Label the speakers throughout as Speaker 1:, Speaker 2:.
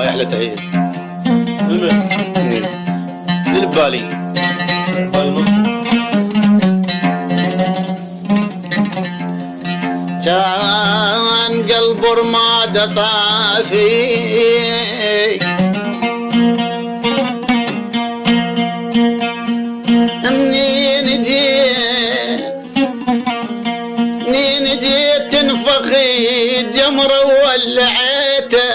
Speaker 1: هاي احلى تحيه. للبالي كان قلب رماد طافي منين جيت تنفخي جمره ولعيته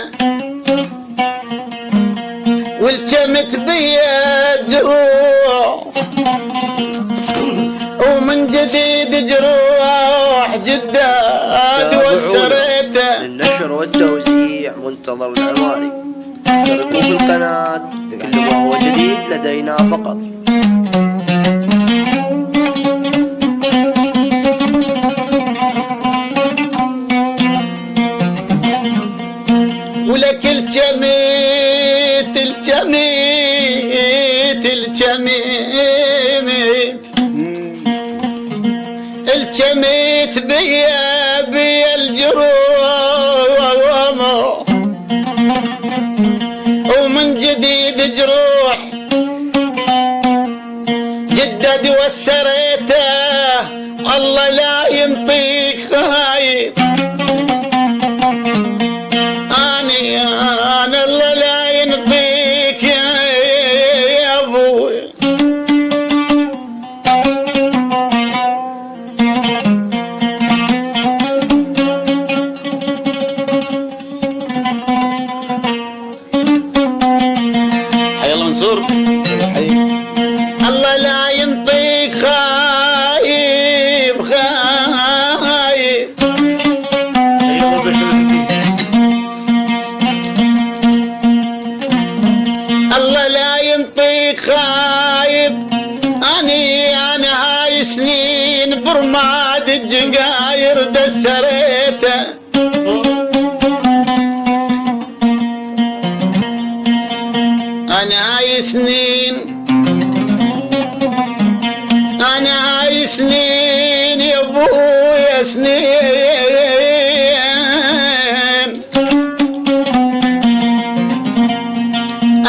Speaker 1: والتمت بيا جروح ومن جديد جروح جداد وسريته.
Speaker 2: النشر والتوزيع منتظر العماري. اشتركوا في القناة لكل ما هو جديد لدينا فقط.
Speaker 1: ولك الجميت الجميت الجميت الجميت بيا الجروح ومن جديد جروح جدد وسريته الله لا ينطيك خايب. أنا الله لا ينطيك يا أبوي. حي الله منصور. الله لا ينطيك خايب خايب. الله لا ينطيك خايب. أنا هاي سنين برماد الجقاير دثريته. أنا هاي سنين يا أبويا سنين.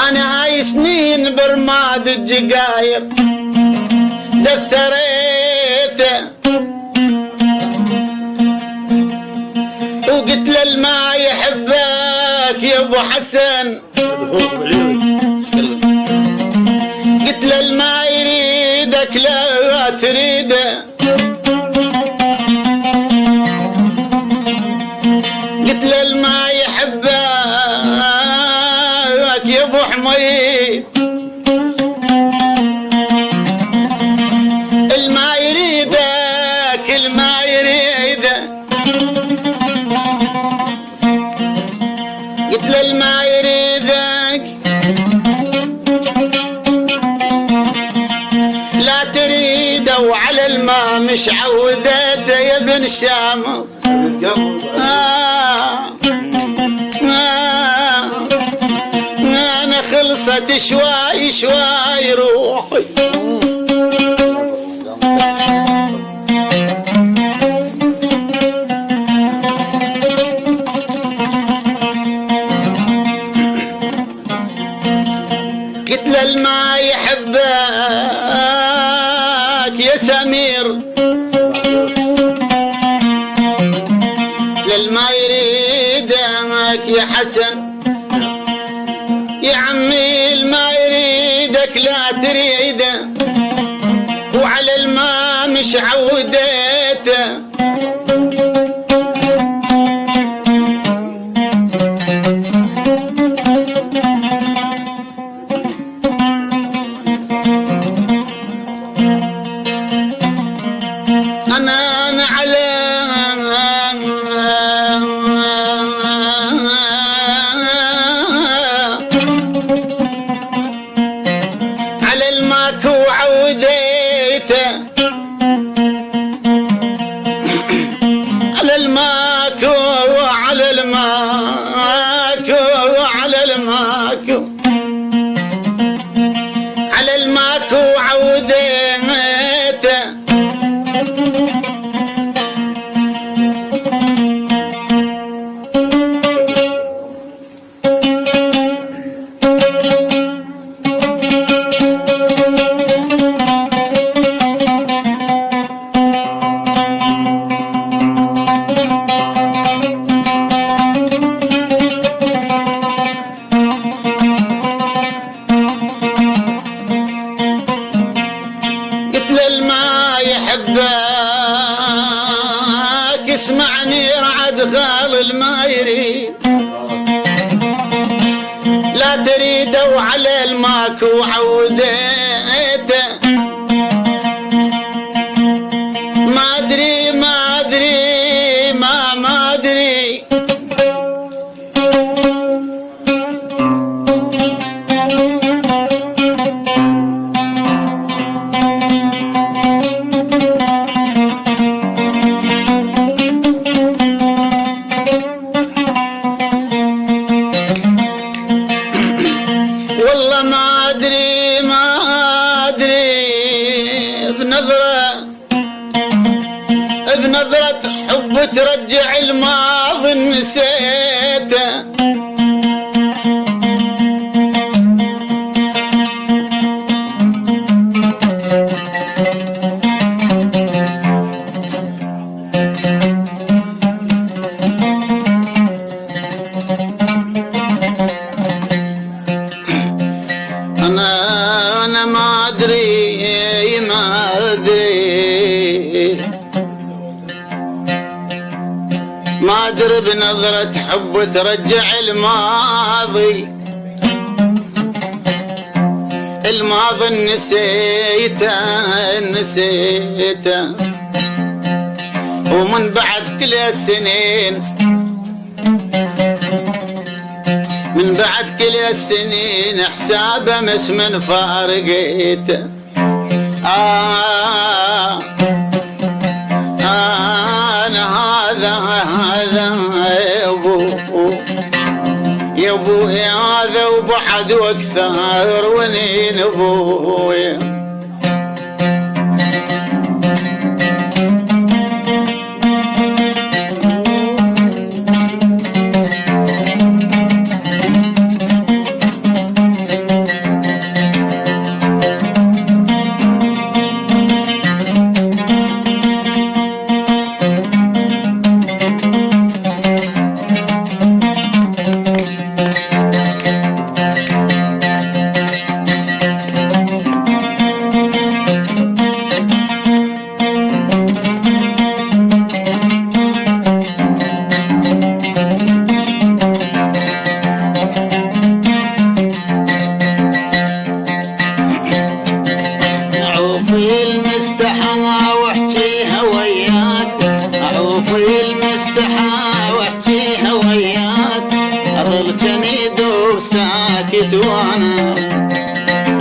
Speaker 1: أنا هاي سنين برماد الجقاير دثريته وقلت له الما يحبك يا أبو حسن. قلت له الما يريدك لا تريده. قلت له الما يحبك يا ابو حميد. الما يريدك الما يريده. قلت له الما يريدك لا تريده وعلى الماء مش عودته يا ابن شام. أنا خلصت شوي شوي روحي. قلت له الما يحبك يا سمير. للما يريدك يا حسن. يا عمي الما يريدك لا تريده وعلى الماء مش عوديته. أنا على الماكو وترجع الماضي نسيته. أنا ما أدري ما أدري بنظرة حب ترجع الماضي. الماضي نسيته ومن بعد كل السنين، من بعد كل السنين حسابه مش من فارقيته. أنا هذا يا ابوي هذا وبعد واكثر ونين ابوي.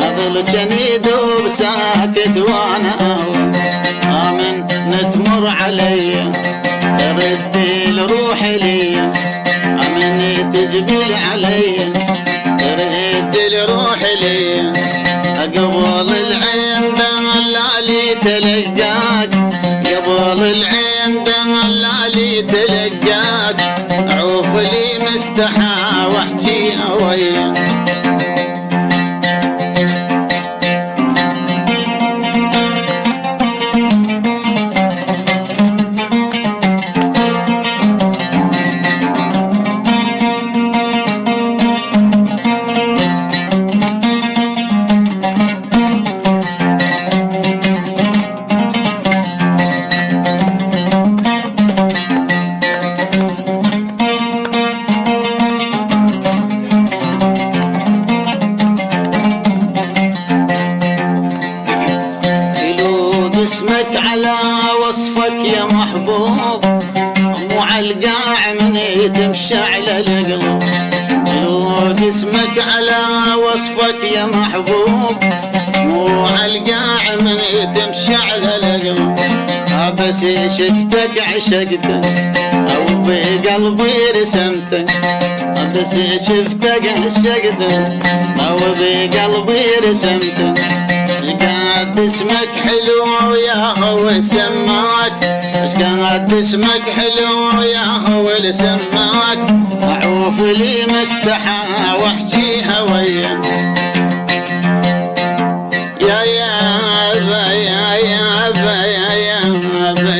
Speaker 1: أظل جنيد وساكت وانا آمن نتمر علي ترد روحي لي آمن تجبل علي ترد روحي لي قبل العين دلالي تلقاك قبل العين دلالي تلقاك عوف لي مستحى واحكي وياك. اسمك على وصفك يا محبوب مو عالقاع من تمشي على القلب. يلوق اسمك على وصفك يا محبوب مو عالقاع من تمشي على القلب. بس شفتك عشقتك او بقلبي رسمتك. بس شفتك عشقتك او بقلبي رسمتك. قد اسمك حلو يا هو سماك قد اسمك حلو يا هو سماك اعوف لي مستحى واحكي هويا. يا ابا يا ابا يا ابا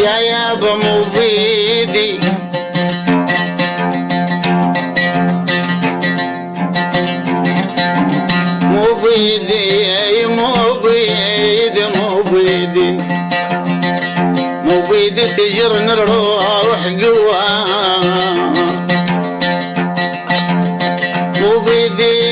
Speaker 1: يا ابا مو بيدي مو بيدي تجرني الروح قوة. مو بيدي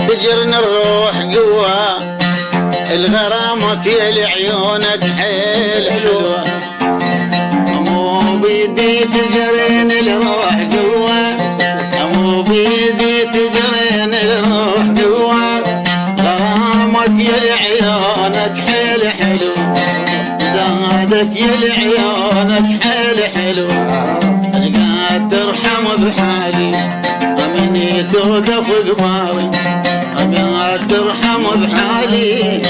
Speaker 1: تجرني الروح قوة. الغرامك يا لعيونك حيل حلوة. مو بيدي تجرني الروح قوة. مو بيدي تجرني الروح قوة. غرامك يا لعيونك حيل حلو. زادك يا لعيونك حيل حلو. قد ترحم بحالي أمني توقف قماري أبي ترحم بحالي